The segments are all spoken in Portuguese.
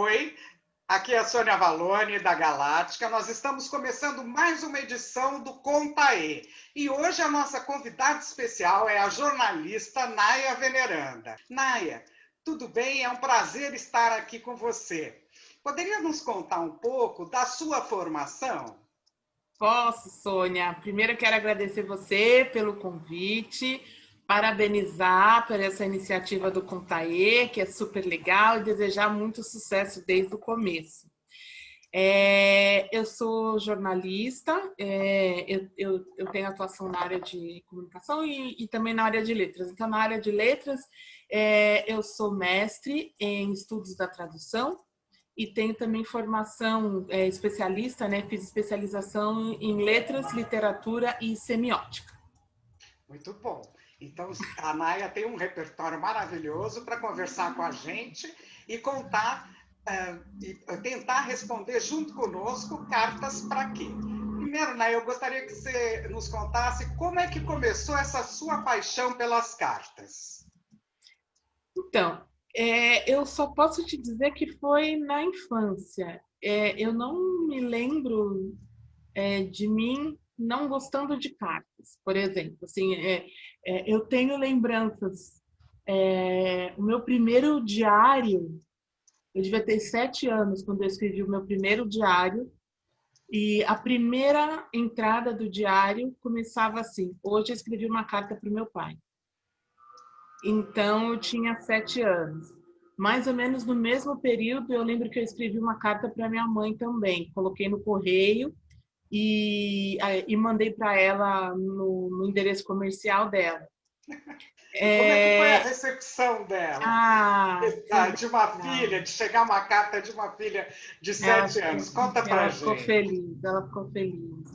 Oi, aqui é a Sônia Vallone, da Galáctica. Nós estamos começando mais uma edição do Contaê. E hoje a nossa convidada especial é a jornalista Naya Veneranda. Naya, tudo bem? É um prazer estar aqui com você. Poderia nos contar um pouco da sua formação? Posso, Sônia. Primeiro, quero agradecer você pelo convite, parabenizar por essa iniciativa do Contaê, que é super legal, e desejar muito sucesso desde o começo. Eu sou jornalista, eu tenho atuação na área de comunicação e também na área de letras. Então, na área de letras, eu sou mestre em estudos da tradução, e tenho também formação especialista, né? Fiz especialização em letras, literatura e semiótica. Muito bom. Então, a Naya tem um repertório maravilhoso para conversar com a gente e contar, e tentar responder junto conosco cartas para quê? Primeiro, Naya, eu gostaria que você nos contasse como é que começou essa sua paixão pelas cartas. Então, eu só posso te dizer que foi na infância. Eu não me lembro de mim não gostando de cartas, por exemplo. Assim, eu tenho lembranças. O meu primeiro diário, eu devia ter 7 anos quando eu escrevi o meu primeiro diário, e a primeira entrada do diário começava assim: hoje eu escrevi uma carta para o meu pai. Então, eu tinha 7 anos. Mais ou menos no mesmo período, eu lembro que eu escrevi uma carta para minha mãe também. Coloquei no correio e mandei para ela no endereço comercial dela. E como é que foi a É, recepção dela? foi De uma legal. filha, de chegar uma carta de uma filha de 7 anos. Conta pra Ela ficou gente. feliz, ela ficou feliz.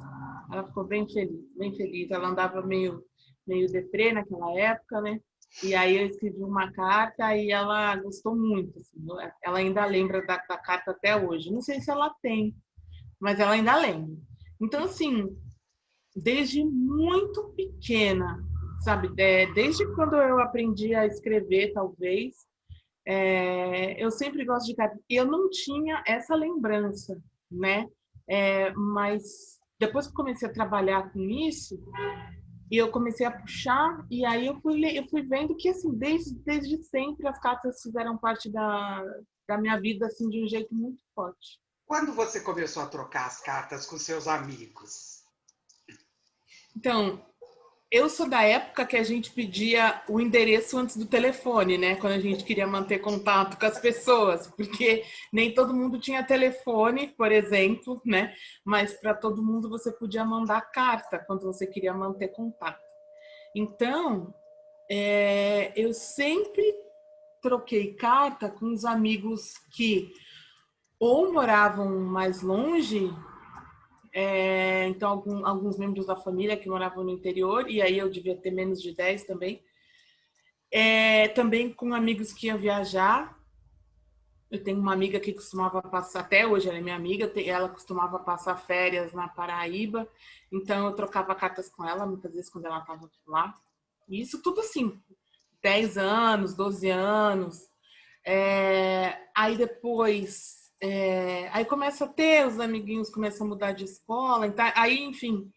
Ela ficou bem feliz, bem feliz. Ela andava meio deprê naquela época, né? E aí eu escrevi uma carta e ela gostou muito. Assim, ela ainda lembra da carta até hoje. Não sei se ela tem, mas ela ainda lembra. Então, assim, desde muito pequena, sabe? Desde quando eu aprendi a escrever, talvez, eu sempre gosto de carta. Eu não tinha essa lembrança, né? Mas depois que comecei a trabalhar com isso, e eu comecei a puxar, e aí eu fui vendo que, assim, desde sempre as cartas fizeram parte da minha vida, assim, de um jeito muito forte. Quando você começou a trocar as cartas com seus amigos? Então, eu sou da época que a gente pedia o endereço antes do telefone, né? Quando a gente queria manter contato com as pessoas, porque nem todo mundo tinha telefone, por exemplo, né? Mas para todo mundo você podia mandar carta quando você queria manter contato. Então, eu sempre troquei carta com os amigos que ou moravam mais longe, então alguns membros da família que moravam no interior, e aí eu devia ter menos de 10 também. Também com amigos que iam viajar. Eu tenho uma amiga que costumava passar, até hoje ela é minha amiga, ela costumava passar férias na Paraíba, então eu trocava cartas com ela, muitas vezes quando ela estava lá. E isso tudo assim, 10 anos, 12 anos. Aí depois, aí começa a ter, os amiguinhos começam a mudar de escola, então, aí, enfim,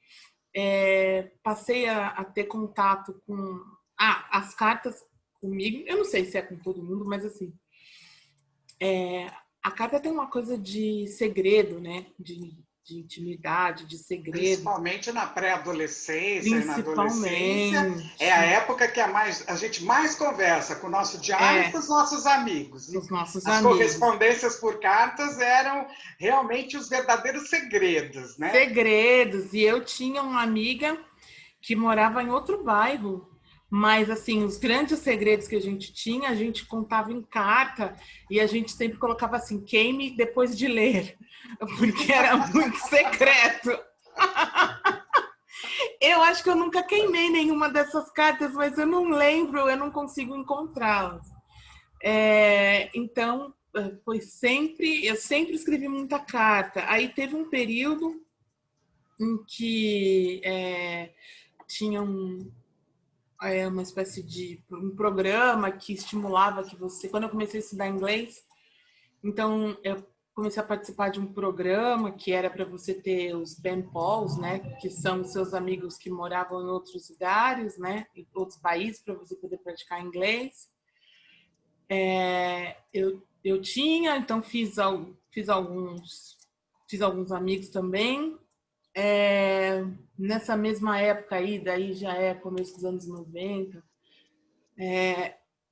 passei a ter contato com as cartas comigo. Eu não sei se é com todo mundo, mas assim, a carta tem uma coisa de segredo, né? De intimidade, de segredo. Principalmente na pré-adolescência e na adolescência, é a Principalmente, época que a gente mais conversa com o nosso diário e com os nossos amigos. com E os nossos as amigos. correspondências por cartas eram realmente os verdadeiros segredos, né? Segredos. E eu tinha uma amiga que morava em outro bairro, mas assim, os grandes segredos que a gente tinha, a gente contava em carta e a gente sempre colocava assim: queime depois de ler, porque era muito secreto. Eu acho que eu nunca queimei nenhuma dessas cartas, mas eu não lembro, eu não consigo encontrá-las. Então, eu sempre escrevi muita carta. Aí teve um período em que tinha uma espécie de um programa que estimulava que você, quando eu comecei a estudar inglês, Então, eu comecei a participar de um programa que era para você ter os pen pals, né, que são os seus amigos que moravam em outros lugares, né, em outros países, para você poder praticar inglês. Eu tinha, então fiz alguns amigos também. Nessa mesma época aí, daí já é começo dos anos 90,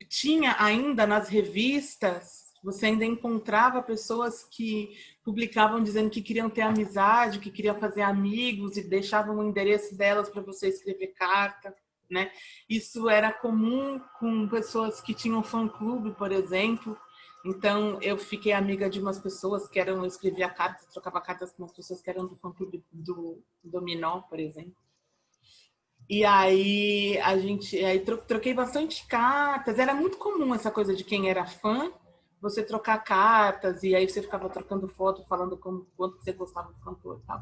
tinha ainda nas revistas, você ainda encontrava pessoas que publicavam dizendo que queriam ter amizade, que queriam fazer amigos e deixavam o endereço delas para você escrever carta, né? Isso era comum com pessoas que tinham fã-clube, por exemplo. Então, eu fiquei amiga de umas pessoas que eram... Eu escrevia cartas, trocava cartas com umas pessoas que eram do fã-clube do Dominó, por exemplo. E aí troquei bastante cartas. Era muito comum essa coisa de quem era fã, você trocar cartas, e aí você ficava trocando foto, falando quanto você gostava do cantor e tal.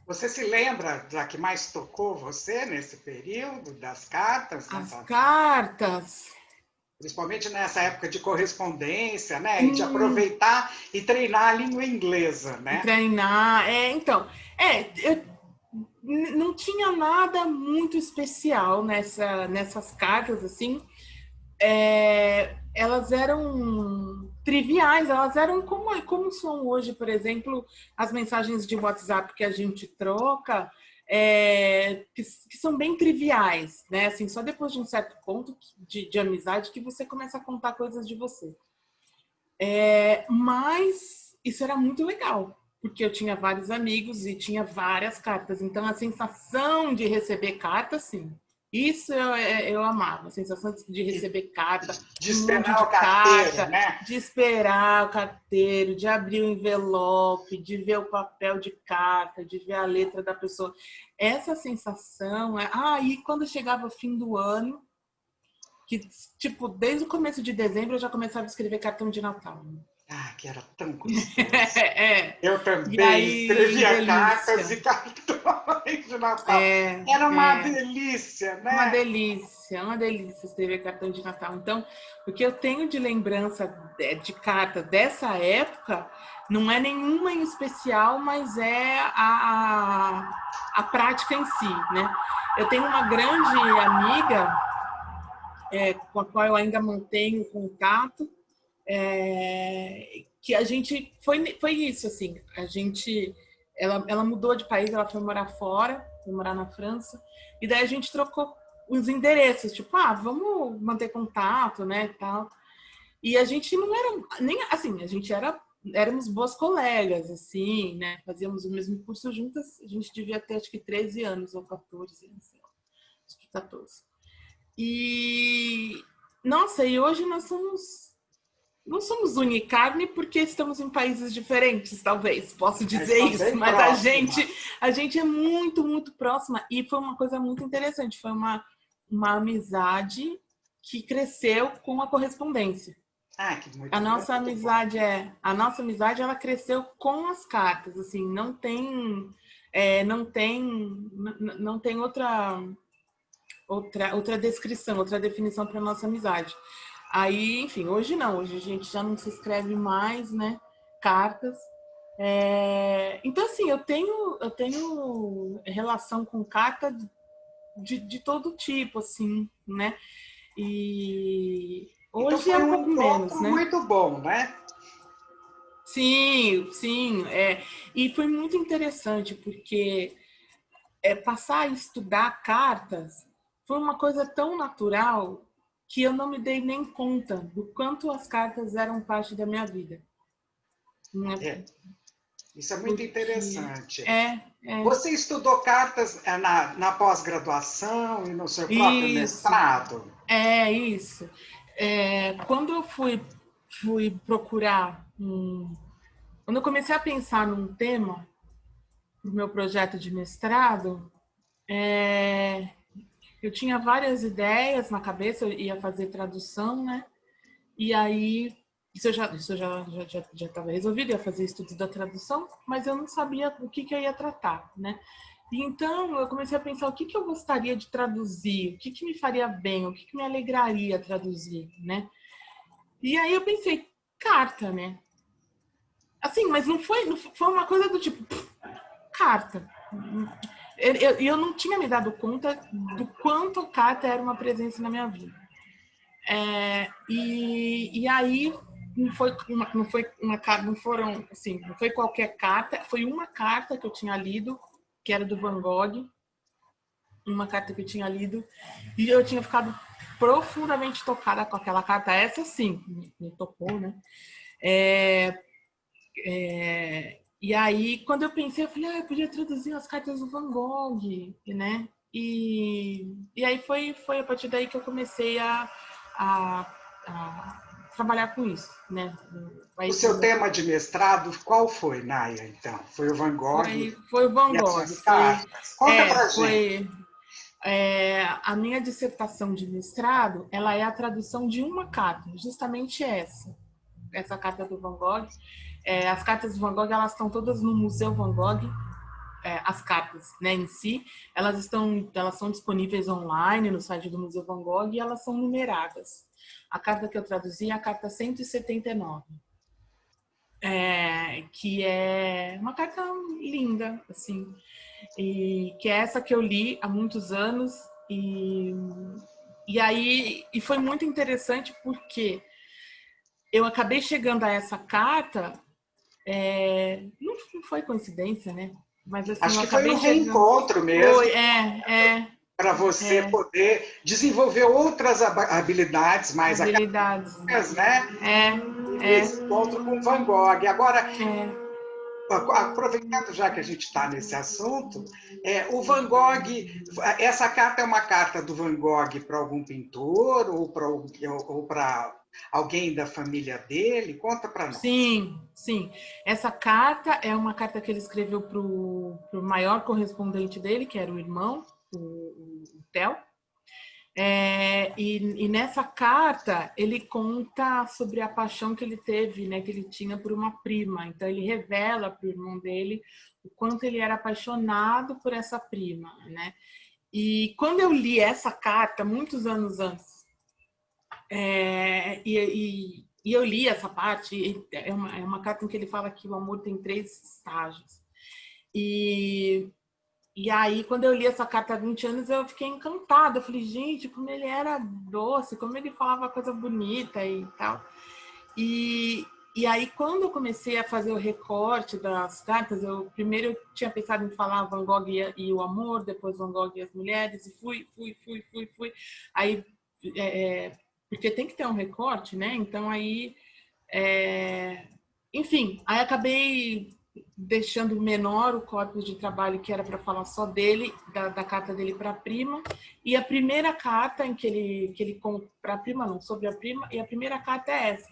Você se lembra da que mais tocou você nesse período, das cartas? As cartas... Principalmente nessa época de correspondência, né? E de aproveitar e treinar a língua inglesa, né? Treinar, eu não tinha nada muito especial nessas cartas, assim. Elas eram triviais, elas eram como são hoje, por exemplo, as mensagens de WhatsApp que a gente troca, que são bem triviais, né? Assim, só depois de um certo ponto de amizade que você começa a contar coisas de você. Mas isso era muito legal, porque eu tinha vários amigos e tinha várias cartas. Então, a sensação de receber carta, sim. Isso eu amava, a sensação de receber carta, de um esperar monte de o carteiro, carta, né? de esperar o carteiro, de abrir o envelope, de ver o papel de carta, de ver a letra da pessoa. Essa sensação... e quando chegava o fim do ano, que, tipo, desde o começo de dezembro eu já começava a escrever cartão de Natal. Que era tão gostoso. Eu E também aí, escrevia cartas delícia. e cartões de Natal. Era uma delícia, né? Uma delícia escrever cartão de Natal. Então, o que eu tenho de lembrança de carta dessa época não é nenhuma em especial, mas é a prática em si, né? Eu tenho uma grande amiga com a qual eu ainda mantenho contato, que a gente foi isso, assim, ela mudou de país, ela foi morar fora, foi morar na França, e daí a gente trocou os endereços, tipo, vamos manter contato, né, tal. E a gente não era nem assim, éramos boas colegas, assim, né, fazíamos o mesmo curso juntas, a gente devia ter acho que 13 anos ou 14 anos, sei lá, acho que 14. E nossa, e hoje não somos unicarne porque estamos em países diferentes, talvez, posso dizer isso, mas a gente é muito, muito próxima e foi uma coisa muito interessante, foi uma amizade que cresceu com a correspondência. Que muito A nossa amizade bom. a nossa amizade ela cresceu com as cartas, assim, não tem outra descrição, outra definição para nossa amizade. Aí, enfim, hoje não, hoje a gente já não se escreve mais, né, cartas. Então, assim, eu tenho relação com carta de todo tipo, assim, né? E Então hoje é foi um um pouco menos, encontro né? muito bom, né? Sim, sim. E foi muito interessante, porque passar a estudar cartas foi uma coisa tão natural que eu não me dei nem conta do quanto as cartas eram parte da minha vida. Isso é muito interessante. É. Você estudou cartas na pós-graduação e no seu próprio Isso. mestrado? Isso. Quando eu fui procurar quando eu comecei a pensar num tema para o meu projeto de mestrado, eu tinha várias ideias na cabeça, eu ia fazer tradução, né? E aí, isso já estava resolvido, ia fazer estudos da tradução, mas eu não sabia o que eu ia tratar, né? E então, eu comecei a pensar o que eu gostaria de traduzir, o que me faria bem, o que me alegraria traduzir, né? E aí eu pensei, carta, né? Assim, mas não foi uma coisa do tipo, carta. Eu não tinha me dado conta do quanto a carta era uma presença na minha vida. E aí não foi qualquer carta, foi uma carta que eu tinha lido, que era do Van Gogh, uma carta que eu tinha lido, e eu tinha ficado profundamente tocada com aquela carta. Essa sim, me tocou, né? E aí, quando eu pensei, eu falei, eu podia traduzir as cartas do Van Gogh, né? E aí foi a partir daí que eu comecei a trabalhar com isso, né? O seu tema de mestrado, qual foi, Naya, então? Foi o Van Gogh foi o Van e as Gogh. suas cartas? Conta pra gente. A minha dissertação de mestrado, ela é a tradução de uma carta, justamente essa carta do Van Gogh. As cartas do Van Gogh, elas estão todas no Museu Van Gogh. As cartas, né, em si, elas são disponíveis online no site do Museu Van Gogh e elas são numeradas. A carta que eu traduzi é a carta 179, que é uma carta linda, assim, e que é essa que eu li há muitos anos e foi muito interessante porque eu acabei chegando a essa carta, não foi coincidência, né? Mas assim, Acho eu que foi um acabei chegando. reencontro mesmo. Foi, para você poder desenvolver outras habilidades mais habilidades. acadêmicas, né? E esse encontro com Van Gogh. Agora, aproveitando já que a gente está nesse assunto, o Van Gogh, essa carta é uma carta do Van Gogh para algum pintor ou para alguém da família dele? Conta para nós. Sim. Essa carta é uma carta que ele escreveu para o maior correspondente dele, que era o irmão, o Theo. E nessa carta ele conta sobre a paixão que ele teve, né, que ele tinha por uma prima. Então ele revela para o irmão dele o quanto ele era apaixonado por essa prima, né? E quando eu li essa carta muitos anos antes, e eu li essa parte, é uma carta em que ele fala que o amor tem 3 estágios. E aí, quando eu li essa carta há 20 anos, eu fiquei encantada. Eu falei, gente, como ele era doce, como ele falava coisa bonita e tal. E aí, quando eu comecei a fazer o recorte das cartas, primeiro eu tinha pensado em falar Van Gogh e o amor, depois Van Gogh e as mulheres, e fui. Aí, porque tem que ter um recorte, né? Então, aí... enfim, aí acabei deixando menor o corpus de trabalho que era para falar só dele, da carta dele para a prima, e a primeira carta em que ele para a prima não, sobre a prima, e a primeira carta é essa,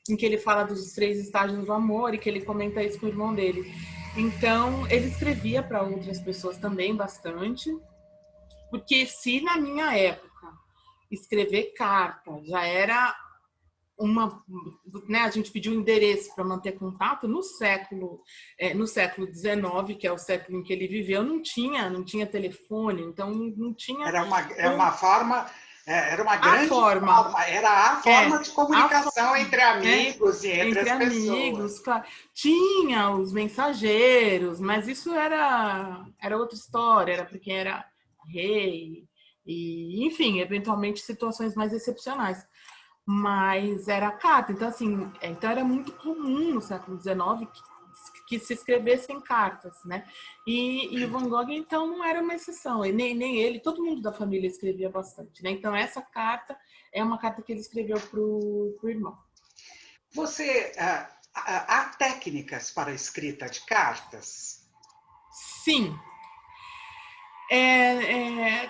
em que ele fala dos 3 estágios do amor e que ele comenta isso com o irmão dele. Então, ele escrevia para outras pessoas também bastante, porque se na minha época escrever carta já era a gente pediu endereço para manter contato no século XIX, que é o século em que ele viveu, não tinha telefone, então não tinha. Era uma grande forma, era a forma de comunicação entre amigos e entre as pessoas. Claro. Tinha os mensageiros, mas isso era outra história, era porque era rei, e enfim, eventualmente situações mais excepcionais. Mas era carta, então assim, era muito comum no século XIX que se escrevessem cartas, né? E o Van Gogh, então, não era uma exceção, e nem ele, todo mundo da família escrevia bastante, né? Então, essa carta é uma carta que ele escreveu para o irmão. Há técnicas para a escrita de cartas? Sim.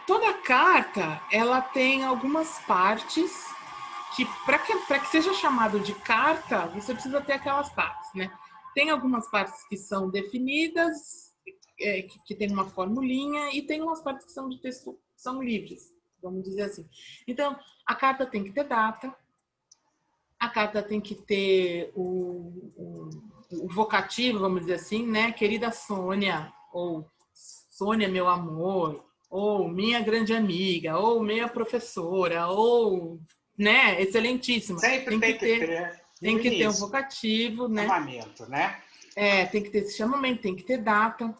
Toda carta, ela tem algumas partes que para que seja chamado de carta, você precisa ter aquelas partes, né? Tem algumas partes que são definidas, que tem uma formulinha, e tem umas partes que são de texto, são livres, vamos dizer assim. Então, a carta tem que ter data, a carta tem que ter o vocativo, vamos dizer assim, né? Querida Sônia, ou Sônia, meu amor, ou minha grande amiga, ou minha professora, ou né? Excelentíssima. Sempre tem que ter. Tem que ter um vocativo, né? Chamamento, né? Tem que ter esse chamamento, tem que ter data.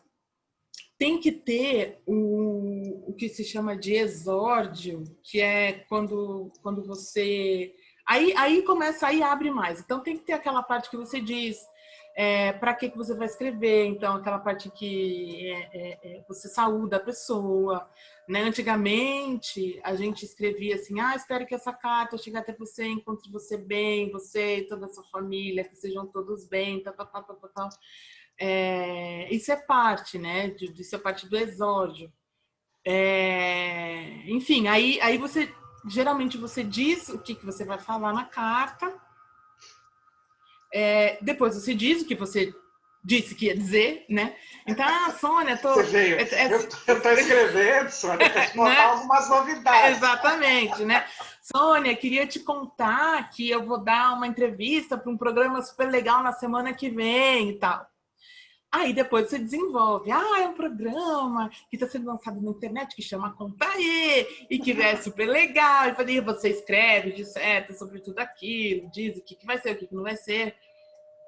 Tem que ter o que se chama de exórdio, que é quando você... Aí começa, aí abre mais. Então, tem que ter aquela parte que você diz para que você vai escrever. Então, aquela parte que você saúda a pessoa. Né? Antigamente, a gente escrevia assim, espero que essa carta chegue até você, encontre você bem, você e toda a sua família, que sejam todos bem, tal, tal, tal, tal, tal. Isso é parte, né? Isso é parte do exórdio. Enfim, aí você geralmente você diz o que você vai falar na carta. Depois você diz o que você disse que ia dizer, né? Então, Sônia, Você veio. Eu estou escrevendo, Sônia, para te contar né? Algumas novidades. Exatamente, né? Sônia, queria te contar que eu vou dar uma entrevista para um programa super legal na semana que vem e tal. Aí depois você desenvolve. É um programa que está sendo lançado na internet que chama Conta Aí e que é super legal. E falei, você escreve, disseta sobre tudo aquilo, diz o que vai ser, o que não vai ser.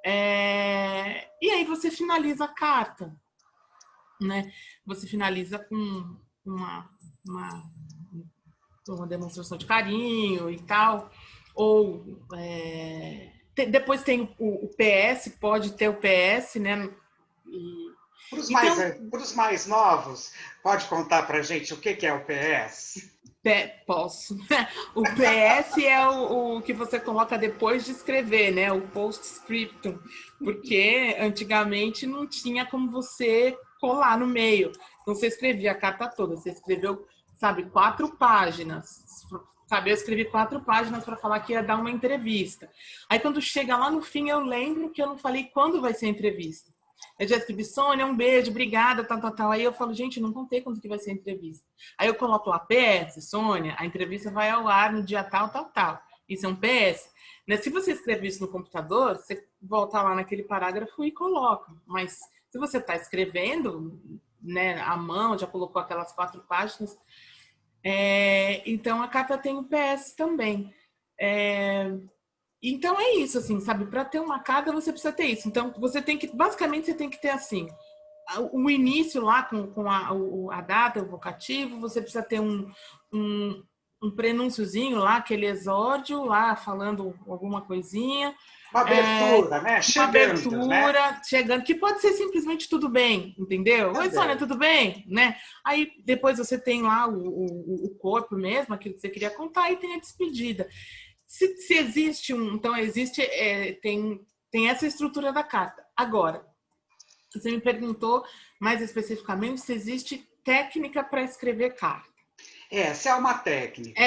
E aí você finaliza a carta, né? Você finaliza com uma demonstração de carinho e tal. Ou depois tem o PS, pode ter o PS, né? Para os mais novos, pode contar para a gente o que é o PS? Posso. O PS é o que você coloca depois de escrever, né? O postscriptum, porque antigamente não tinha como você colar no meio. Então você escrevia a carta toda, você escreveu, 4 páginas. Eu escrevi 4 páginas para falar que ia dar uma entrevista. Aí quando chega lá no fim, eu lembro que eu não falei quando vai ser a entrevista. Eu já escrevi, Sônia, um beijo, obrigada, tal, tal, tal. Aí eu falo, gente, não contei quando que vai ser a entrevista. Aí eu coloco lá, PS, Sônia, a entrevista vai ao ar no dia tal, tal, tal. Isso é um PS. Né? Se você escrever isso no computador, você volta lá naquele parágrafo e coloca. Mas se você está escrevendo, né, à mão, já colocou aquelas 4 páginas, então a carta tem o PS também. Então é isso, assim, sabe? Para ter uma carta, você precisa ter isso. Então, basicamente, você tem que ter, assim, o início lá com a data, o vocativo, você precisa ter um prenúnciozinho lá, aquele exórdio lá, falando alguma coisinha. Uma abertura, né? Chegando, que pode ser simplesmente tudo bem, entendeu? Oi, Sônia, tudo bem? Né? Aí depois você tem lá o corpo mesmo, aquilo que você queria contar, e tem a despedida. Se existe então existe, tem essa estrutura da carta. Agora, você me perguntou mais especificamente se existe técnica para escrever carta. Essa é uma técnica.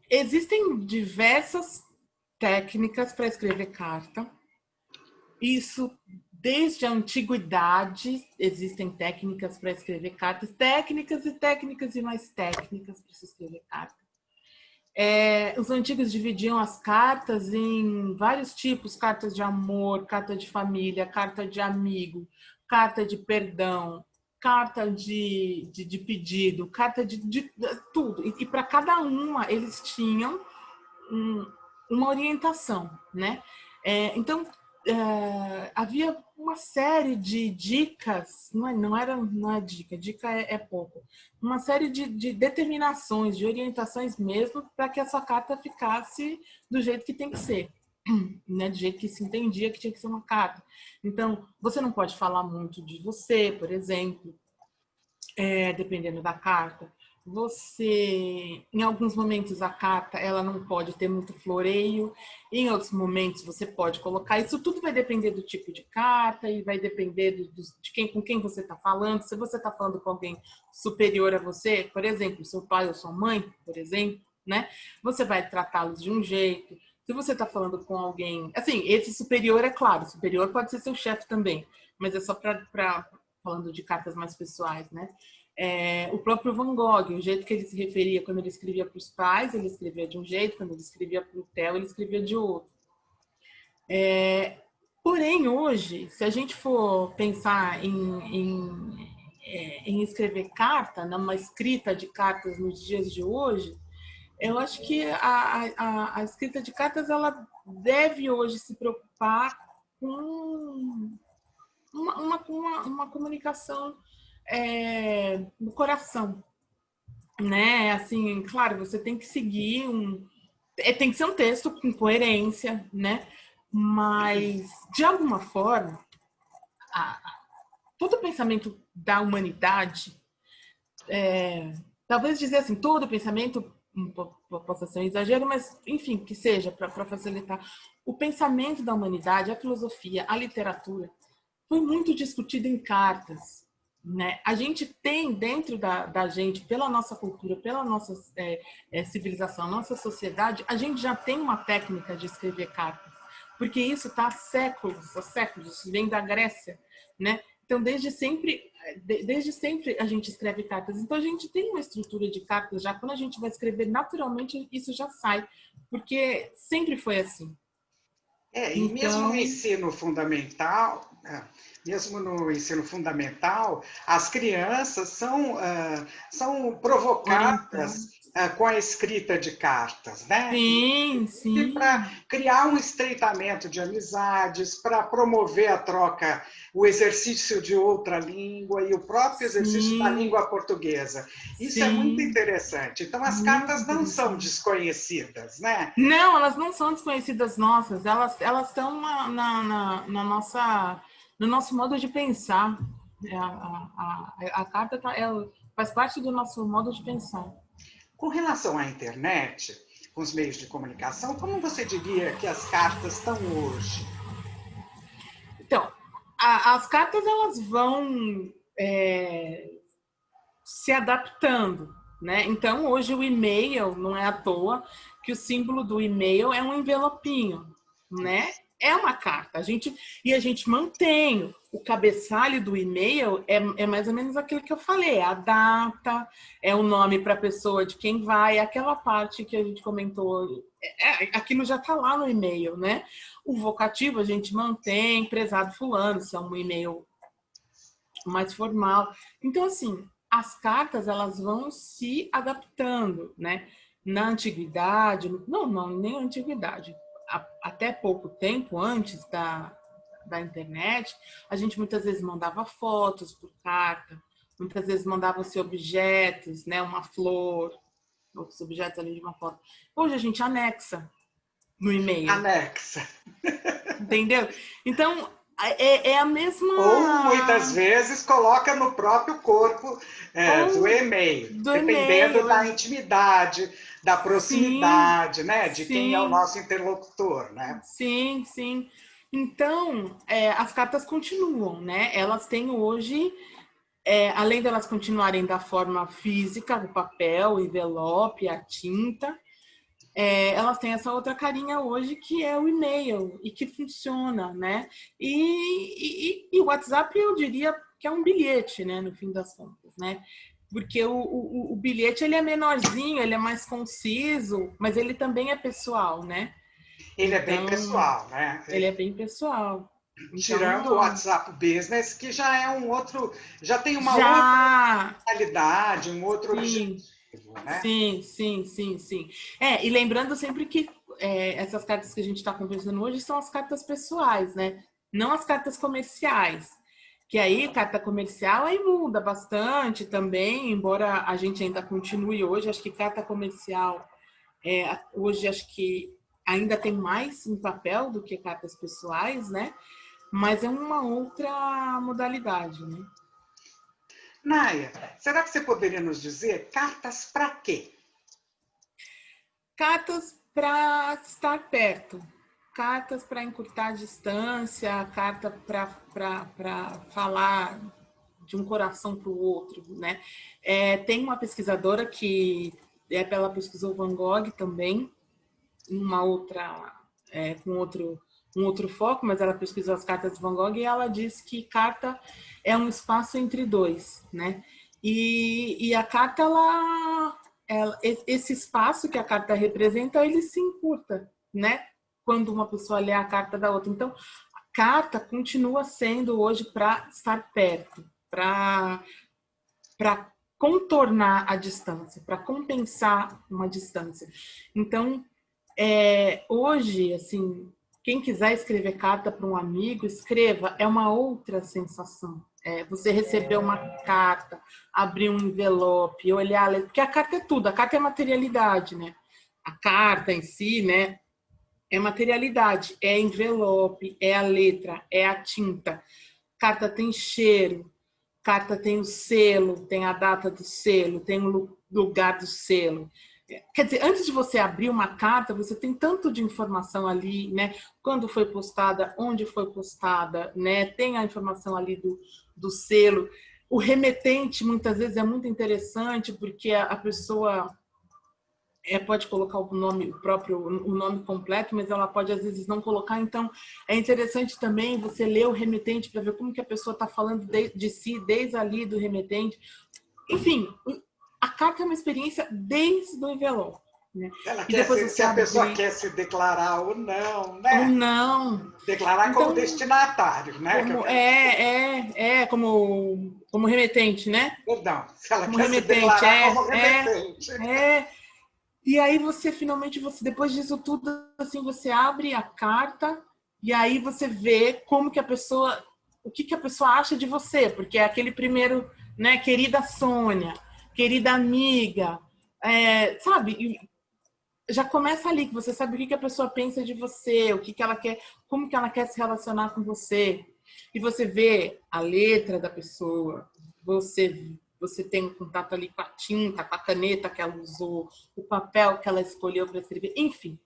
Existem diversas técnicas para escrever carta. Isso, desde a antiguidade, existem técnicas para escrever cartas. Técnicas e mais técnicas para se escrever carta. Os antigos dividiam as cartas em vários tipos: cartas de amor, carta de família, carta de amigo, carta de perdão, carta de pedido, carta de tudo. E para cada uma eles tinham uma orientação, né? Então havia uma série de dicas, não é dica é pouco, uma série de determinações, de orientações mesmo, para que essa carta ficasse do jeito que tem que ser, né? Do jeito que se entendia que tinha que ser uma carta. Então, você não pode falar muito de você, por exemplo, dependendo da carta. Em alguns momentos a carta ela não pode ter muito floreio, em outros momentos você pode colocar. Isso tudo vai depender do tipo de carta e vai depender com quem você está falando. Se você está falando com alguém superior a você, por exemplo, seu pai ou sua mãe, por exemplo, né? Você vai tratá-los de um jeito. Se você está falando com alguém, assim, esse superior é claro, superior pode ser seu chefe também, mas é só falando de cartas mais pessoais, né? O próprio Van Gogh, o jeito que ele se referia quando ele escrevia para os pais, ele escrevia de um jeito, quando ele escrevia para o Theo, ele escrevia de outro. Porém, hoje, se a gente for pensar em escrever carta, numa escrita de cartas nos dias de hoje, Eu acho que a escrita de cartas, ela deve hoje se preocupar com uma comunicação no coração, né? Assim, claro, você tem que seguir tem que ser um texto com coerência, né? Mas, de alguma forma, todo o pensamento da humanidade, talvez dizer assim, todo o pensamento possa ser um exagero, mas, enfim, que seja, para facilitar. O pensamento da humanidade, a filosofia, a literatura, foi muito discutido em cartas, né? A gente tem dentro da gente, pela nossa cultura, pela nossa civilização, nossa sociedade, a gente já tem uma técnica de escrever cartas, porque isso está há séculos, isso vem da Grécia, né? Então, desde sempre a gente escreve cartas. Então, a gente tem uma estrutura de cartas já. Quando a gente vai escrever, naturalmente, isso já sai, porque sempre foi assim. E mesmo no Então, ensino fundamental, as crianças são provocadas orientados. com a escrita de cartas, né? Sim, E para sim, criar um estreitamento de amizades, para promover a troca, o exercício de outra língua e o próprio exercício da sim, língua portuguesa. Isso é muito sim, interessante. Então, as muito cartas não são interessante. desconhecidas, né? Não, elas não são desconhecidas nossas, elas estão na nossa, no nosso modo de pensar. A carta faz parte do nosso modo de pensar. Com relação à internet, com os meios de comunicação, como você diria que as cartas estão hoje? Então, as cartas elas vão se adaptando, né? Então, hoje o e-mail, não é à toa que o símbolo do e-mail é um envelopinho, né? É uma carta. A gente mantém o cabeçalho do e-mail, é mais ou menos aquilo que eu falei, a data, é o nome para a pessoa de quem vai, aquela parte que a gente comentou, aquilo já está lá no e-mail, né? O vocativo a gente mantém, prezado fulano, se é um e-mail mais formal. Então, assim, as cartas elas vão se adaptando, né? Na antiguidade, não, nem na antiguidade, até pouco tempo antes da internet, a gente muitas vezes mandava fotos por carta, muitas vezes mandava-se objetos, né? Uma flor, outros objetos ali de uma foto. Hoje a gente anexa no e-mail, Anexa. entendeu? Então, é a Ou muitas mesma. vezes coloca no próprio corpo do Ou e-mail, do dependendo e-mail, da intimidade, da sim, proximidade, né, de quem é o sim, nosso interlocutor, né? sim, sim. Então, as cartas continuam, né? Elas têm hoje, além delas continuarem da forma física, o papel, o envelope, a tinta, elas têm essa outra carinha hoje que é o e-mail e que funciona, né? E o WhatsApp eu diria que é um bilhete, né? No fim das contas, né? Porque o bilhete ele é menorzinho, ele é mais conciso, mas ele também é pessoal, né? Ele é bem Então, pessoal, né? ele é bem pessoal. Tirando o Então, WhatsApp Business, que já é um outro, já tem uma outra já, qualidade, um outro sim, objetivo, né? sim, sim, sim, sim. E lembrando sempre que essas cartas que a gente está conversando hoje são as cartas pessoais, né? Não as cartas comerciais. Que aí, carta comercial aí muda bastante também, embora a gente ainda continue hoje. Acho que carta comercial hoje acho que ainda tem mais em papel do que cartas pessoais, né? Mas é uma outra modalidade, né? Naya, será que você poderia nos dizer cartas para quê? Cartas para estar perto, cartas para encurtar a distância, carta para falar de um coração para o outro, né? Tem uma pesquisadora que ela pesquisou Van Gogh também, uma outra com um outro foco, mas ela pesquisou as cartas de Van Gogh e ela diz que carta é um espaço entre dois, né? E a carta esse espaço que a carta representa, ele se encurta, né? Quando uma pessoa lê a carta da outra. Então, a carta continua sendo hoje para estar perto, para contornar a distância, para compensar uma distância. Então, hoje, assim, quem quiser escrever carta para um amigo, escreva, é uma outra sensação. Você receber uma carta, abrir um envelope, olhar, porque a carta é tudo, a carta é materialidade, né? A carta em si, né, é materialidade, é envelope, é a letra, é a tinta. Carta tem cheiro, carta tem o selo, tem a data do selo, tem o lugar do selo. Quer dizer, antes de você abrir uma carta, você tem tanto de informação ali, né? Quando foi postada, onde foi postada, né? Tem a informação ali do selo. O remetente, muitas vezes, é muito interessante, porque a pessoa pode colocar o nome próprio, o nome completo, mas ela pode, às vezes, não colocar. Então, é interessante também você ler o remetente para ver como que a pessoa está falando de si, desde ali do remetente. Enfim, a carta é uma experiência desde o envelope. Né? Ela E quer depois se a pessoa quer se declarar ou não, né? Ou não. Declarar então, como destinatário, né? Como remetente, né? Perdão, se ela como quer remetente, se declarar como remetente. E aí você finalmente, depois disso tudo, assim, você abre a carta e aí você vê como que a pessoa, o que a pessoa acha de você, porque é aquele primeiro, né, querida Sônia, querida amiga, sabe? Já começa ali, que você sabe o que a pessoa pensa de você, o que ela quer, como que ela quer se relacionar com você. E você vê a letra da pessoa, você tem um contato ali com a tinta, com a caneta que ela usou, o papel que ela escolheu para escrever, enfim.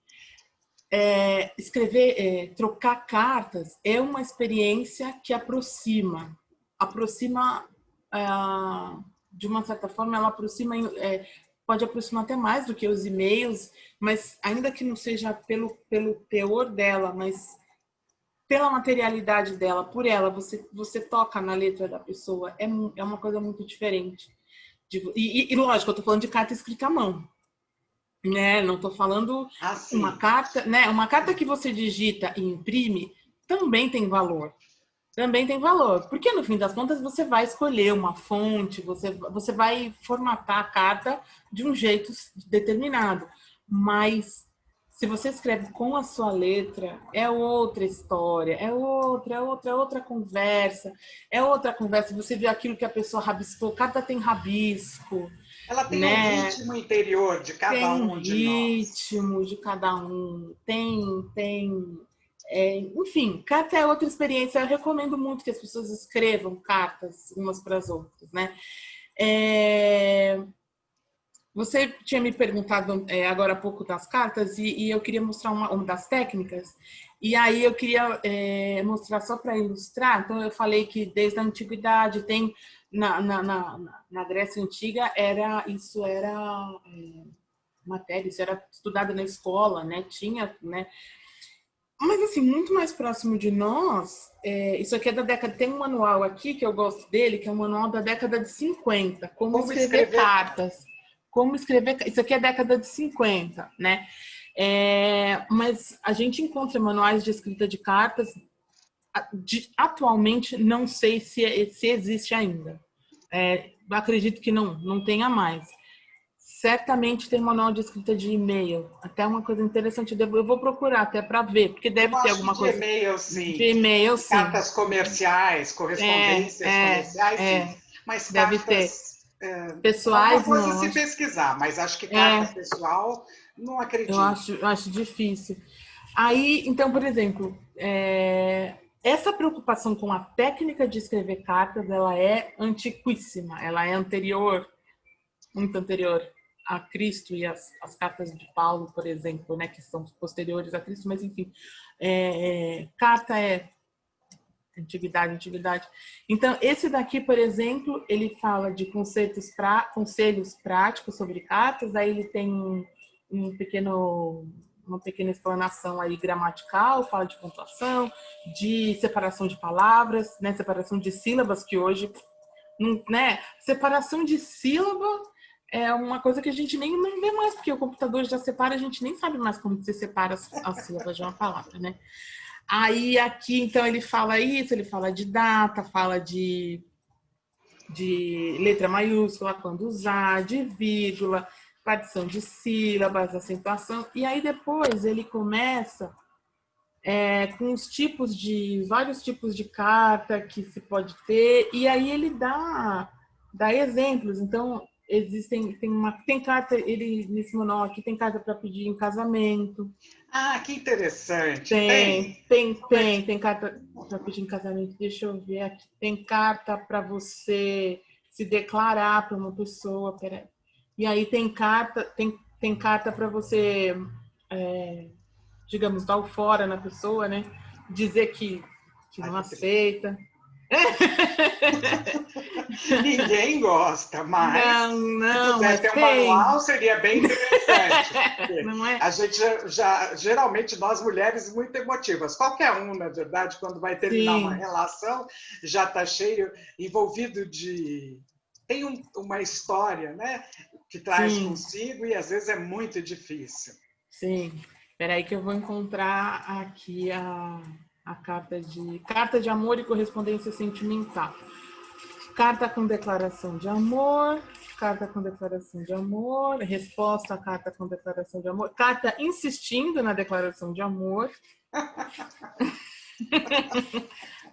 Trocar cartas é uma experiência que aproxima, de uma certa forma, ela aproxima, pode aproximar até mais do que os e-mails, mas ainda que não seja pelo teor dela, mas pela materialidade dela, por ela, você toca na letra da pessoa, é uma coisa muito diferente. E lógico, eu tô falando de carta escrita à mão, né? Não tô falando uma carta, né? Uma carta que você digita e imprime também tem valor. Também tem valor, porque no fim das contas você vai escolher uma fonte, você vai formatar a carta de um jeito determinado, mas se você escreve com a sua letra, é outra história, é outra conversa, você vê aquilo que a pessoa rabiscou, cada tem rabisco. Ela tem, né, um ritmo interior de cada um de nós. Tem um ritmo de cada um, enfim, carta é outra experiência. Eu recomendo muito que as pessoas escrevam cartas umas para as outras, né? Você tinha me perguntado agora há pouco das cartas e eu queria mostrar uma das técnicas. E aí eu queria mostrar só para ilustrar. Então eu falei que desde a antiguidade tem na Grécia Antiga isso era matéria, isso era estudado na escola, né? Tinha, né? Mas, assim, muito mais próximo de nós, isso aqui é da década... Tem um manual aqui, que eu gosto dele, que é um manual da década de 50. Como escrever cartas. Como escrever... Isso aqui é década de 50, né? Mas a gente encontra manuais de escrita de cartas. Atualmente, não sei se existe ainda. Acredito que não tenha mais. Certamente tem manual de escrita de e-mail. Até uma coisa interessante, eu vou procurar até para ver, porque deve ter alguma coisa. De e-mail, sim. De e-mail, sim. Cartas comerciais, correspondências comerciais, sim. Mas deve cartas pessoais, alguma coisa se pesquisar, mas acho que carta pessoal, não acredito. Eu acho difícil. Aí, então, por exemplo, essa preocupação com a técnica de escrever cartas, ela é antiquíssima, ela é anterior, muito anterior a Cristo e as cartas de Paulo, por exemplo, né, que são posteriores a Cristo, mas enfim, carta é antiguidade. Então, esse daqui, por exemplo, ele fala de conselhos práticos sobre cartas, aí ele tem uma pequena explanação aí gramatical, fala de pontuação, de separação de palavras, né, separação de sílabas, que hoje, né, separação de sílaba é uma coisa que a gente nem vê mais, porque o computador já separa, a gente nem sabe mais como você separa as sílabas de uma palavra, né? Aí aqui, então, ele fala isso, ele fala de data, fala de de letra maiúscula, quando usar, de vírgula, partição de sílabas, acentuação. E aí depois ele começa com vários tipos de carta que se pode ter, e aí ele dá exemplos. Então, tem carta, ele nesse manual aqui tem carta para pedir em casamento. Ah, que interessante. Tem carta para pedir em casamento. Deixa eu ver aqui. Tem carta para você se declarar para uma pessoa. Peraí. E aí tem carta para você, digamos, dar o fora na pessoa, né? Dizer que não aceita. Ninguém gosta, mas não, se puder ter um manual, seria bem interessante. Não é? A gente geralmente, nós mulheres, muito emotivas. Qualquer um, na verdade, quando vai terminar uma relação, já está cheio, envolvido de... Tem uma história, né? Que traz consigo e às vezes é muito difícil. Sim. Espera aí que eu vou encontrar aqui a carta de amor e correspondência sentimental. Carta com declaração de amor, carta com declaração de amor, resposta à carta com declaração de amor, carta insistindo na declaração de amor,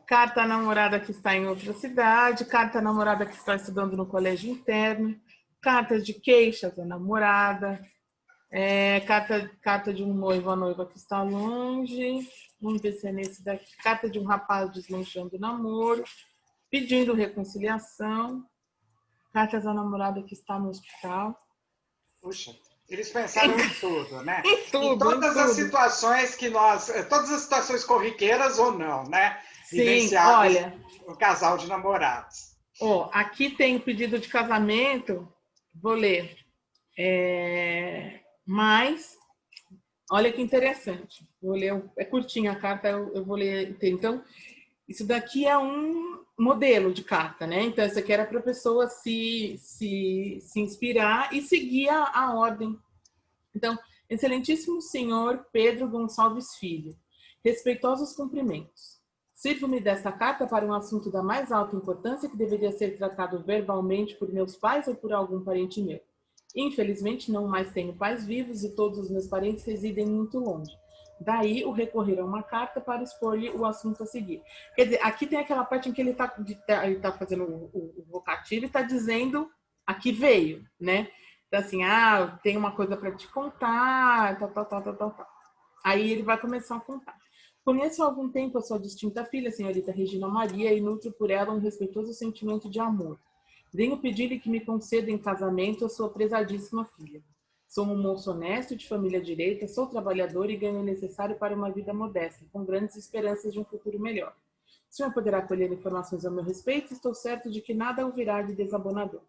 carta à namorada que está em outra cidade, carta à namorada que está estudando no colégio interno, cartas de queixas à namorada, carta de um noivo à noiva que está longe, vamos ver se é nesse daqui, carta de um rapaz deslanchando namoro, pedindo reconciliação, cartas à namorada que está no hospital. Puxa, eles pensaram em tudo, né? Em todas as situações que todas as situações corriqueiras ou não, né? Sim, olha, o casal de namorados. Aqui tem pedido de casamento, vou ler. Mas, olha que interessante. Vou ler, é curtinha a carta, eu vou ler. Então, isso daqui é um modelo de carta, né? Então, isso aqui era para a pessoa se inspirar e seguir a ordem. Então, excelentíssimo senhor Pedro Gonçalves Filho, respeitosos cumprimentos. Sirvo-me desta carta para um assunto da mais alta importância que deveria ser tratado verbalmente por meus pais ou por algum parente meu. Infelizmente, não mais tenho pais vivos e todos os meus parentes residem muito longe. Daí o recorrer a uma carta para expor-lhe o assunto a seguir. Quer dizer, aqui tem aquela parte em que ele tá fazendo o vocativo e está dizendo a que veio, né? Então, assim, eu tenho uma coisa para te contar, tal. Aí ele vai começar a contar. Conheço há algum tempo a sua distinta filha, a senhorita Regina Maria, e nutro por ela um respeitoso sentimento de amor. Venho pedir-lhe que me conceda em casamento a sua prezadíssima filha. Sou um moço honesto, de família direita, sou trabalhador e ganho o necessário para uma vida modesta, com grandes esperanças de um futuro melhor. O senhor poderá colher informações ao meu respeito e estou certo de que nada ouvirá de desabonador.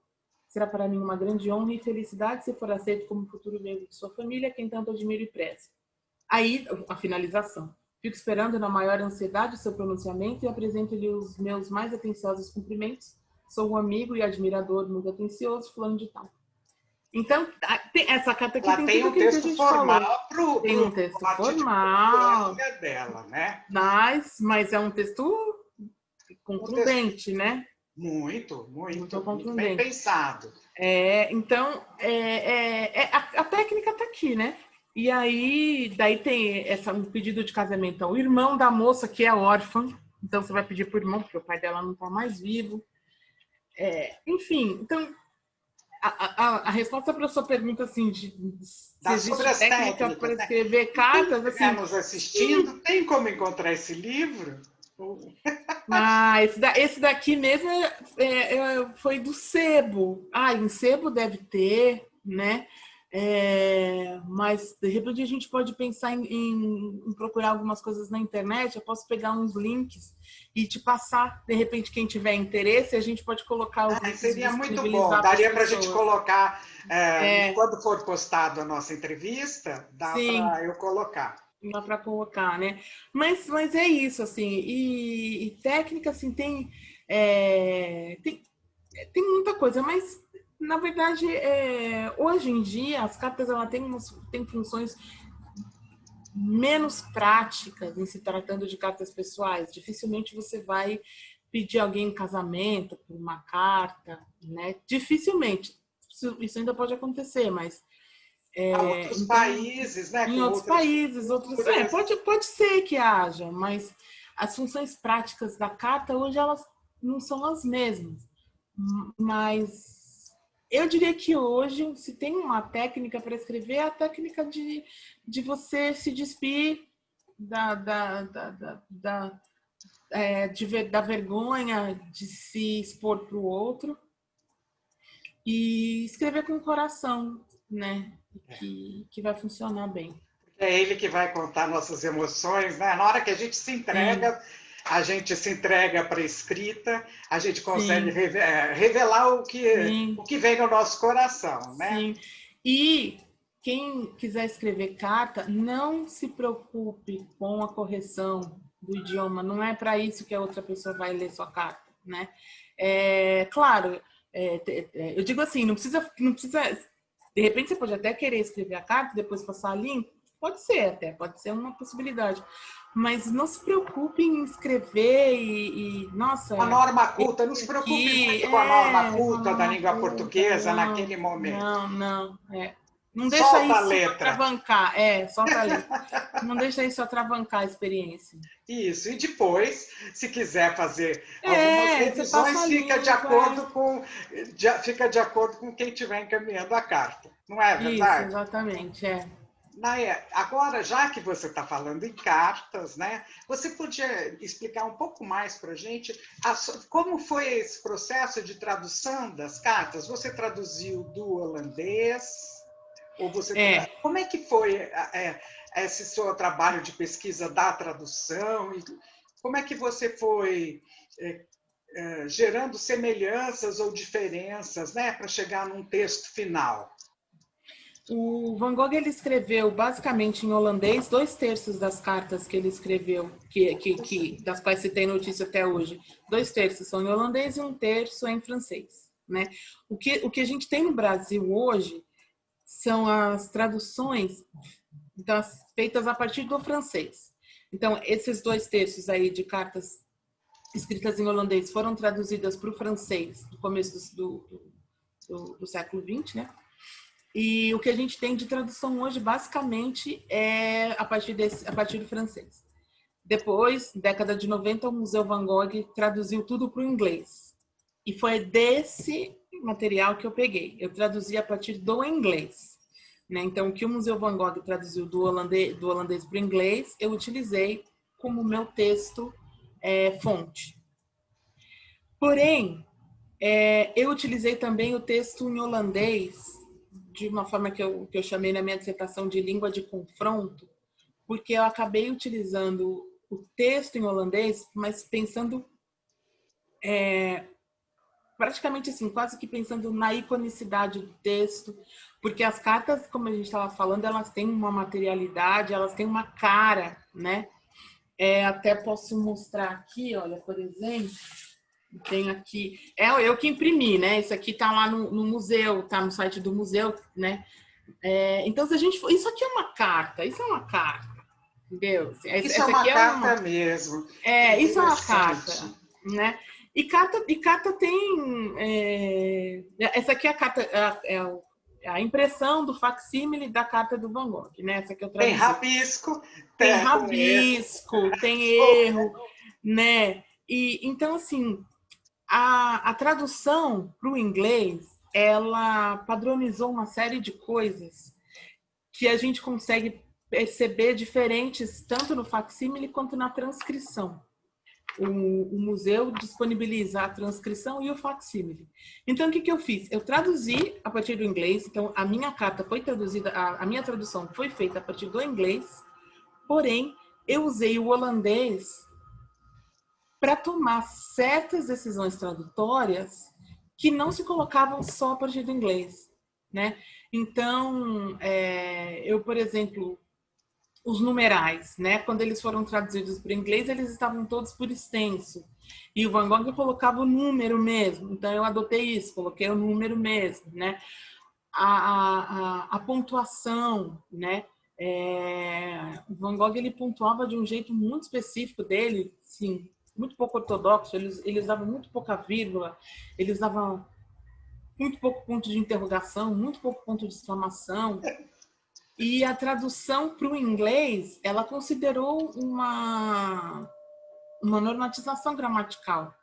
Será para mim uma grande honra e felicidade se for aceito como futuro membro de sua família, quem tanto admiro e prezo. Aí, a finalização. Fico esperando na maior ansiedade o seu pronunciamento e apresento-lhe os meus mais atenciosos cumprimentos. Sou um amigo e admirador muito atencioso, fulano de tal. Então, essa carta aqui tem um texto formal tem um texto formal dela, né? Mas é um texto contundente, né? Muito bem pensado. Então, a técnica está aqui, né? E aí, daí tem um pedido de casamento ao irmão da moça que é órfã. Então, você vai pedir para o irmão, porque o pai dela não está mais vivo. Enfim, então, a resposta para a sua pergunta, assim, se sobre as técnicas para escrever cartas, assim... Quem nos assistindo, tem como encontrar esse livro? Esse daqui mesmo foi do sebo. Em sebo deve ter, né? Mas de repente a gente pode pensar em procurar algumas coisas na internet. Eu posso pegar uns links e te passar. De repente, quem tiver interesse, a gente pode colocar os links. Seria muito bom. Daria para a gente colocar quando for postado a nossa entrevista, dá para eu colocar. Dá para colocar, né? Mas é isso, assim. E técnica, assim, tem muita coisa, mas na verdade, hoje em dia, as cartas ela tem funções menos práticas em se tratando de cartas pessoais. Dificilmente você vai pedir alguém em casamento por uma carta, né? Dificilmente. Isso ainda pode acontecer, mas Há outros então, países, né, em com outros outras países, culturas. pode ser que haja, mas as funções práticas da carta hoje elas não são as mesmas. Mas eu diria que hoje, se tem uma técnica para escrever, é a técnica de você se despir da vergonha de se expor para o outro e escrever com o coração, né? Que vai funcionar bem. É ele que vai contar nossas emoções, né? Na hora que Sim, a gente se entrega para a escrita, a gente consegue sim, revelar sim, o que vem no nosso coração, né? sim. E quem quiser escrever carta, não se preocupe com a correção do idioma. Não é para isso que a outra pessoa vai ler sua carta, né? Claro, eu digo assim, não precisa. De repente você pode até querer escrever a carta, depois passar a limpo. Pode ser uma possibilidade. Mas não se preocupe em escrever A nossa, norma culta, não se esse preocupe aqui muito com a norma uma culta da norma língua culta, portuguesa naquele momento. não. Não deixa Solta a isso letra. atravancar, solta a letra. Não deixa isso atravancar a experiência. Isso. E depois, se quiser fazer algumas Você passa revisões, a limpo. fica de acordo com quem estiver encaminhando a carta. Não é Isso, verdade? exatamente, Naia, agora, já que você está falando em cartas, né, você podia explicar um pouco mais para a gente como foi esse processo de tradução das cartas? Você traduziu do holandês? Ou É, como é que foi esse seu trabalho de pesquisa da tradução? E como é que você foi gerando semelhanças ou diferenças, né, para chegar num texto final? o Van Gogh ele escreveu basicamente em holandês 2/3 das cartas que ele escreveu, das quais se tem notícia até hoje. 2/3 são em holandês e 1/3 é em francês, né? O que a gente tem no Brasil hoje são as traduções feitas a partir do francês. Então, esses 2/3 aí de cartas escritas em holandês foram traduzidas para o francês no começo do século XX, né? E o que a gente tem de tradução hoje, basicamente, é a partir do francês. Depois, década de 90, o Museu Van Gogh traduziu tudo para o inglês. E foi desse material que eu peguei. Eu traduzi a partir do inglês. Né? Então, o que o Museu Van Gogh traduziu do holandês para o inglês, eu utilizei como meu texto fonte. Porém, eu utilizei também o texto em holandês de uma forma que eu chamei na minha dissertação de língua de confronto, porque eu acabei utilizando o texto em holandês, mas pensando praticamente assim, quase que pensando na iconicidade do texto, porque as cartas, como a gente estava falando, elas têm uma materialidade, elas têm uma cara, né? Até posso mostrar aqui, olha, por exemplo, tem aqui, eu que imprimi, né? Isso aqui tá lá no museu, tá no site do museu, né? Então, se a gente for, isso aqui é uma carta, entendeu? Isso é Essa aqui uma é uma, carta mesmo. Que isso é uma carta, interessante. né? E carta tem, essa aqui é a carta, é a impressão do facsímile da carta do Van Gogh, né? Essa que eu Tem traduzi. rabisco, Tem tem erro. rabisco, tem erro, né? E então assim, a tradução para o inglês, ela padronizou uma série de coisas que a gente consegue perceber diferentes tanto no facsímile quanto na transcrição. O museu disponibiliza a transcrição e o facsímile. Então, o que eu fiz? Eu traduzi a partir do inglês, então a minha carta foi traduzida, a minha tradução foi feita a partir do inglês, porém, eu usei o holandês para tomar certas decisões tradutórias que não se colocavam só a partir do inglês, né? Então, eu, por exemplo, os numerais, né? Quando eles foram traduzidos para o inglês, eles estavam todos por extenso. E o Van Gogh colocava o número mesmo. Então, eu adotei isso, coloquei o número mesmo, né? A pontuação, né? O Van Gogh, ele pontuava de um jeito muito específico dele, sim, muito pouco ortodoxo, eles usavam muito pouca vírgula, eles usavam muito pouco ponto de interrogação, muito pouco ponto de exclamação. E a tradução para o inglês, ela considerou uma normatização gramatical,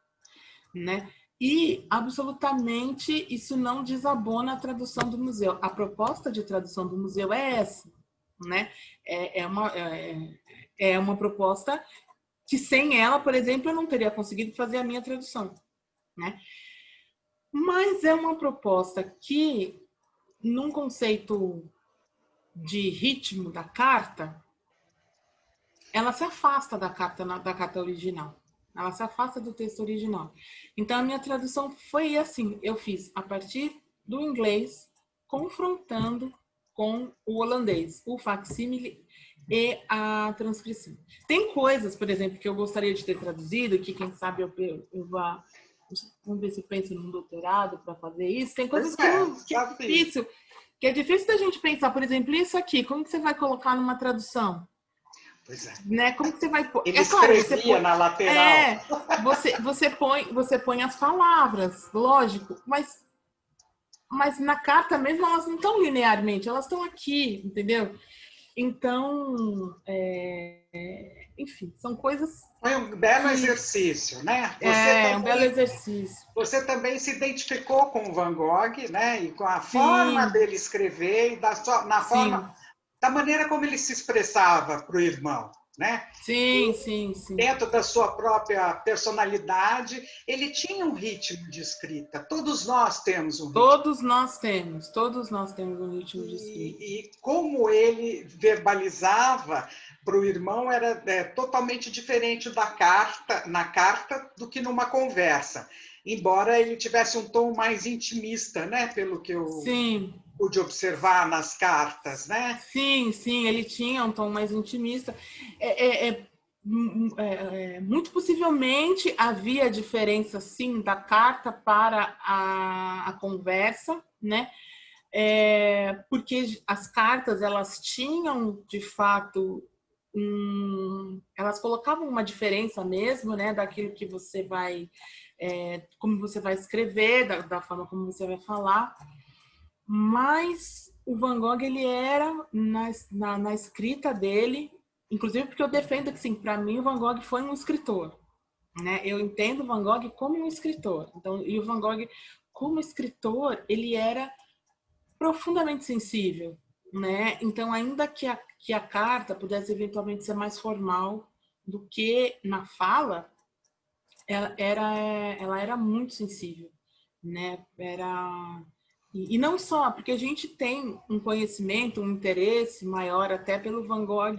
né? E absolutamente isso não desabona a tradução do museu. A proposta de tradução do museu é essa, né? É uma proposta que sem ela, por exemplo, eu não teria conseguido fazer a minha tradução, né? Mas é uma proposta que, num conceito de ritmo da carta, ela se afasta da carta original. Ela se afasta do texto original. Então, a minha tradução foi assim. Eu fiz a partir do inglês, confrontando com o holandês, o facsímile e a transcrição. Tem coisas, por exemplo, que eu gostaria de ter traduzido, que quem sabe eu vá... Vamos ver se eu penso num doutorado para fazer isso. Tem coisas que é difícil da gente pensar. Por exemplo, isso aqui, como que você vai colocar numa tradução? Pois é. Né? Como que você vai pôr? Ele escrevia na lateral. Você põe as palavras, lógico, mas na carta mesmo elas não estão linearmente, elas estão aqui, entendeu? Então, enfim, são coisas... Foi um belo exercício, né? Um belo exercício. Você também se identificou com o Van Gogh, né? E com a forma dele escrever e da maneira como ele se expressava para o irmão, né? Sim. Dentro da sua própria personalidade, ele tinha um ritmo de escrita. Todos nós temos um ritmo. Todos nós temos um ritmo de escrita. E como ele verbalizava para o irmão era totalmente diferente na carta do que numa conversa. Embora ele tivesse um tom mais intimista, né? Pelo que eu pude observar nas cartas, né? Sim, ele tinha um tom mais intimista. Muito possivelmente havia diferença, sim, da carta para a conversa, né? Porque as cartas, elas tinham, de fato, elas colocavam uma diferença mesmo, né? Daquilo que você vai... como você vai escrever, da forma como você vai falar. Mas o Van Gogh, ele era, na escrita dele, inclusive porque eu defendo que, sim, para mim o Van Gogh foi um escritor, né? Eu entendo o Van Gogh como um escritor. Então, e o Van Gogh, como escritor, ele era profundamente sensível, né? Então, ainda que a carta pudesse eventualmente ser mais formal do que na fala, ela era muito sensível, né? E não só, porque a gente tem um conhecimento, um interesse maior até pelo Van Gogh,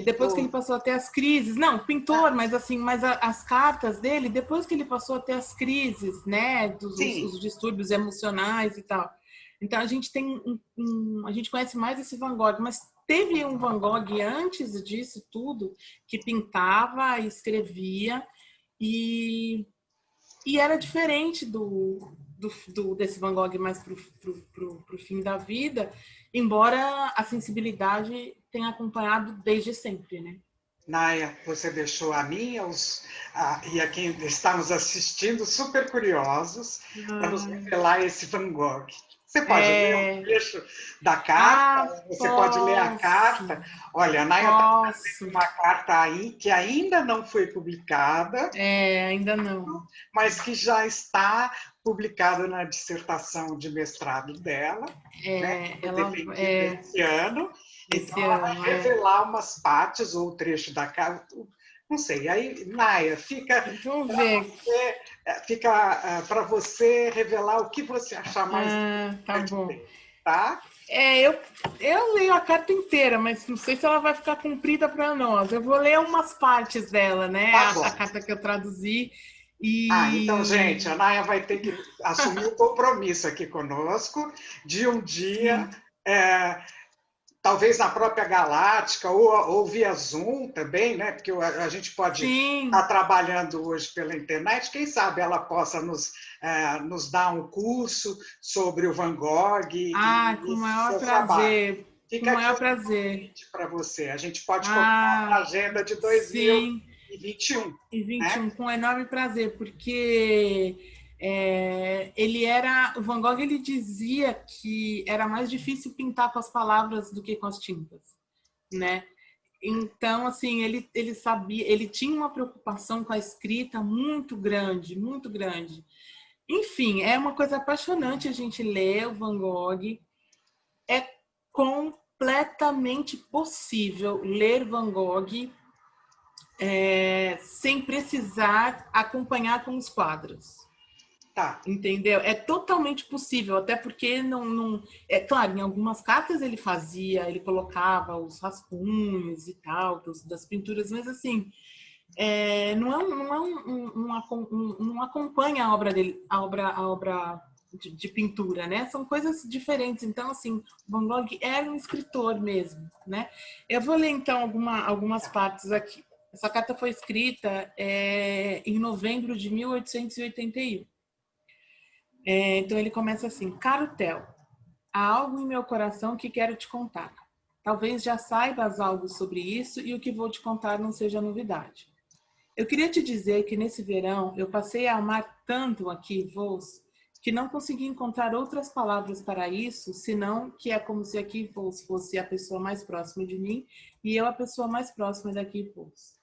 depois que ele passou até as crises. Não, pintor, mas assim, as cartas dele, depois que ele passou até as crises, né? Os distúrbios emocionais e tal. Então, a gente a gente conhece mais esse Van Gogh, mas teve um Van Gogh antes disso tudo, que pintava, escrevia, e era diferente desse Van Gogh mais pro fim da vida, embora a sensibilidade tenha acompanhado desde sempre, né? Naya, você deixou a mim e a quem está nos assistindo super curiosos para nos revelar esse Van Gogh. Você pode ler um trecho da carta? Você pode ler a carta? Olha, a Naya está fazendo uma carta aí que ainda não foi publicada. Ainda não. Mas que já está publicada na dissertação de mestrado dela, né? Esse ano. Então, ela vai revelar umas partes ou trecho da carta. Não sei. Aí, Naya, fica para você revelar o que você achar mais tá bom. Tá? Eu leio a carta inteira, mas não sei se ela vai ficar comprida para nós. Eu vou ler umas partes dela, né? A carta que eu traduzi. Então, gente, a Naya vai ter que assumir o compromisso aqui conosco de um dia... talvez na própria Galáctica ou via Zoom também, né? Porque a gente pode estar trabalhando hoje pela internet. Quem sabe ela possa nos dar um curso sobre o Van Gogh. Com o maior prazer. Fica com o maior prazer para você. A gente pode colocar na agenda de 2020. 21. E 21, né? Com enorme prazer, porque o Van Gogh, ele dizia que era mais difícil pintar com as palavras do que com as tintas, né? Então, assim, ele sabia, ele tinha uma preocupação com a escrita muito grande, muito grande. Enfim, é uma coisa apaixonante a gente ler o Van Gogh. É completamente possível ler Van Gogh sem precisar acompanhar com os quadros. Tá. Entendeu? É totalmente possível, até porque não... É claro, em algumas cartas ele colocava os rascunhos e tal, das pinturas, mas assim, não acompanha a obra dele, a obra de pintura, né? São coisas diferentes. Então, assim, Van Gogh era um escritor mesmo, né? Eu vou ler, então, algumas partes aqui. Essa carta foi escrita em novembro de 1881. Então, ele começa assim: Caro Theo, há algo em meu coração que quero te contar. Talvez já saibas algo sobre isso e o que vou te contar não seja novidade. Eu queria te dizer que nesse verão eu passei a amar tanto aqui Vos que não consegui encontrar outras palavras para isso, senão que é como se aqui Vos fosse a pessoa mais próxima de mim e eu a pessoa mais próxima daqui Vos.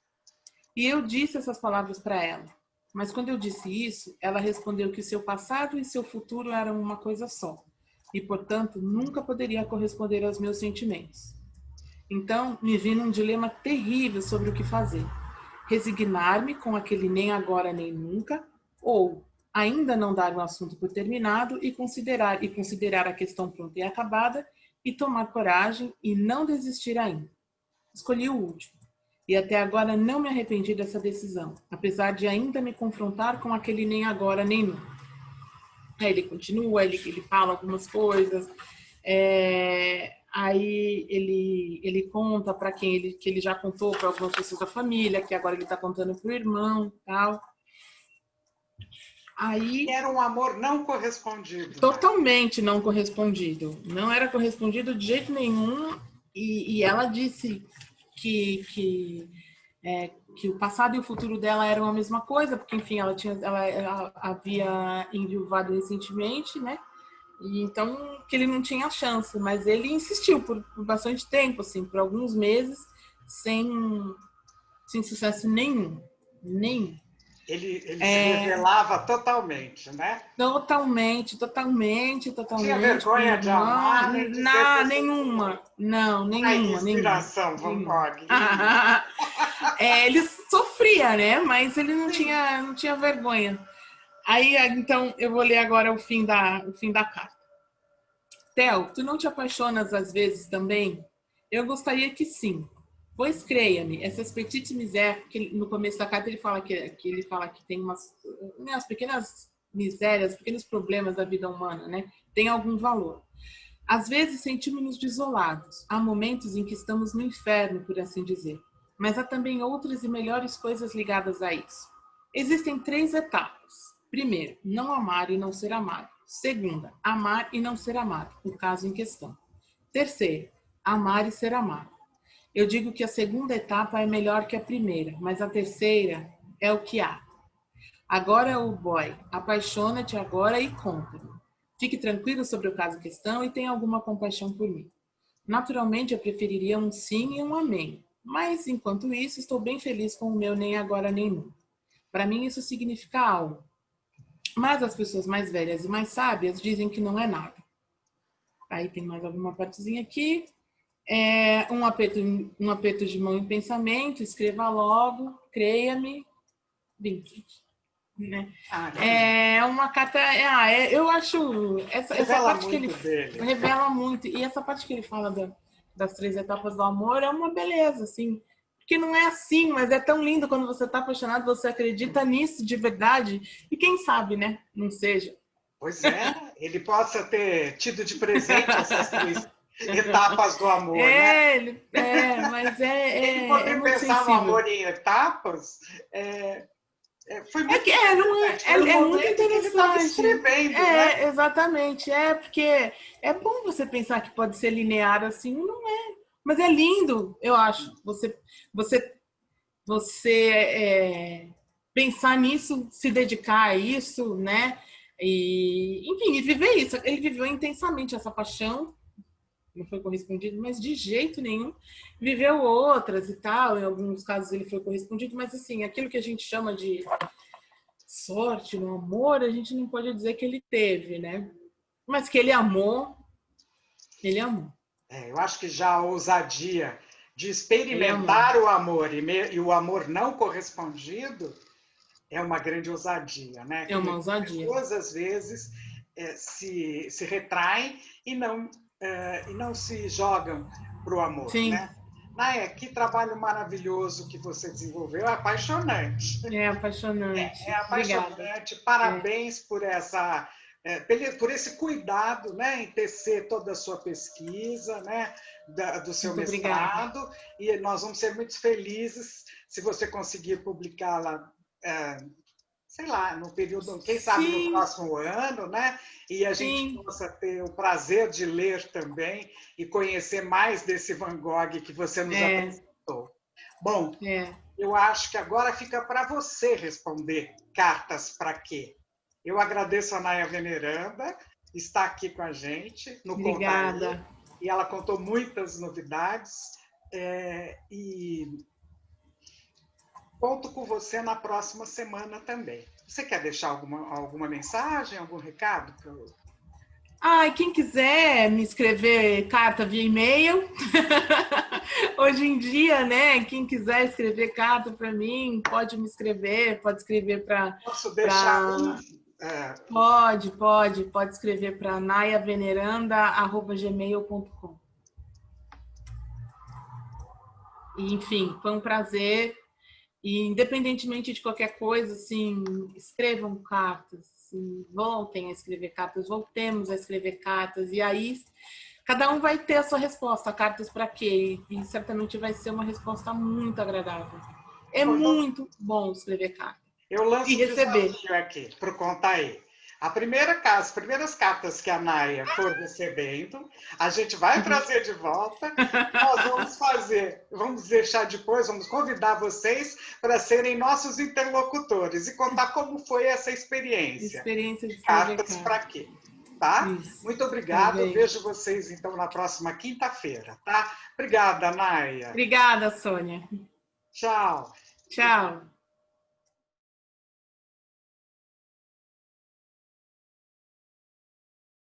E eu disse essas palavras para ela. Mas quando eu disse isso, ela respondeu que seu passado e seu futuro eram uma coisa só. E, portanto, nunca poderia corresponder aos meus sentimentos. Então, me vi num dilema terrível sobre o que fazer. Resignar-me com aquele nem agora nem nunca, ou ainda não dar o assunto por terminado e considerar a questão pronta e acabada e tomar coragem e não desistir ainda. Escolhi o último. E até agora não me arrependi dessa decisão, apesar de ainda me confrontar com aquele nem agora nem nunca. Aí ele continua, ele fala algumas coisas, aí ele conta para que ele já contou para algumas pessoas da família, que agora ele está contando para o irmão e tal. Aí, era um amor não correspondido. Totalmente não correspondido. Não era correspondido de jeito nenhum. E ela disse que o passado e o futuro dela eram a mesma coisa, porque, enfim, ela havia enviuvado recentemente, né? E então, que ele não tinha chance. Mas ele insistiu por bastante tempo, assim, por alguns meses, sem sucesso nenhum. Nenhum. Ele se revelava totalmente, né? Totalmente. Tinha vergonha de amar, nem de nenhuma. Não, nenhuma. Ai, inspiração, Van Gogh. Ele sofria, né? Mas ele não tinha vergonha. Aí, então, eu vou ler agora o fim da carta. Theo, tu não te apaixonas às vezes também? Eu gostaria que sim. Pois creia-me, essas petites misères, que no começo da carta ele fala que tem umas pequenas misérias, pequenos problemas da vida humana, né? Tem algum valor. Às vezes sentimos-nos desolados. Há momentos em que estamos no inferno, por assim dizer. Mas há também outras e melhores coisas ligadas a isso. Existem 3 etapas. Primeiro, não amar e não ser amado. Segunda, amar e não ser amado, o caso em questão. Terceiro, amar e ser amado. Eu digo que a segunda etapa é melhor que a primeira, mas a terceira é o que há. Agora é o boy. Apaixona-te agora e conta-me. Fique tranquilo sobre o caso em questão e tenha alguma compaixão por mim. Naturalmente, eu preferiria um sim e um amém. Mas, enquanto isso, estou bem feliz com o meu nem agora nem nunca. Para mim, isso significa algo. Mas as pessoas mais velhas e mais sábias dizem que não é nada. Aí tem mais alguma partezinha aqui. Um aperto de mão em pensamento, escreva logo, creia-me, Vincent. Né? É uma carta. Eu acho essa parte que ele revela muito. E essa parte que ele fala das 3 etapas do amor é uma beleza, assim. Porque não é assim, mas é tão lindo quando você está apaixonado, você acredita nisso de verdade. E quem sabe, né? Não seja. Pois é, ele possa ter tido de presente essas 3 etapas do amor, né? Mas ele poder pensar no amor em etapas. Foi muito muito interessante. Escrevendo, né? Exatamente. Porque é bom você pensar que pode ser linear assim, não é. Mas é lindo, eu acho. Você você pensar nisso, se dedicar a isso, né? E, enfim, e viver isso. Ele viveu intensamente essa paixão, não foi correspondido, mas de jeito nenhum. Viveu outras e tal, em alguns casos ele foi correspondido, mas assim, aquilo que a gente chama de sorte no amor, a gente não pode dizer que ele teve, né? Mas que ele amou, ele amou. Eu acho que já a ousadia de Ele amou. experimentar o amor e o amor não correspondido é uma grande ousadia, né? É uma ousadia. Pessoas, às vezes, se retraem e não se jogam para o amor, Sim. né? Naya, que trabalho maravilhoso que você desenvolveu, é apaixonante. É apaixonante. É Obrigada. apaixonante, parabéns por por esse cuidado, né, em tecer toda a sua pesquisa, né, do seu Muito obrigada. mestrado, e nós vamos ser muito felizes se você conseguir publicá-la, sei lá, no período, quem sabe no Sim, próximo ano, né, e a gente sim. possa ter o prazer de ler também e conhecer mais desse Van Gogh que você nos apresentou. Bom, eu acho que agora fica para você responder cartas para quê. Eu agradeço a Naya Veneranda, está aqui com a gente no Obrigada. Contaí, e ela contou muitas novidades. E conto com você na próxima semana também. Você quer deixar alguma mensagem, algum recado? Quem quiser me escrever carta via e-mail, hoje em dia, né? Quem quiser escrever carta para mim, pode me escrever, pode escrever para. Posso deixar Pode escrever para nayaveneranda@gmail.com. Enfim, foi um prazer. E independentemente de qualquer coisa, assim, escrevam cartas, assim, voltem a escrever cartas, voltemos a escrever cartas, e aí cada um vai ter a sua resposta, cartas para quê? E certamente vai ser uma resposta muito agradável. É muito bom escrever cartas. Eu lanço E um receber. desafio aqui para o Contaí. As primeiras cartas que a Naya for recebendo, a gente vai trazer de volta. Nós vamos deixar depois, vamos convidar vocês para serem nossos interlocutores e contar como foi essa experiência. Experiência de escrever Cartas para cartas. quê? Tá? Isso. Muito obrigado. Eu vejo vocês então na próxima quinta-feira, tá? Obrigada, Naya. Obrigada, Sônia. Tchau. Tchau.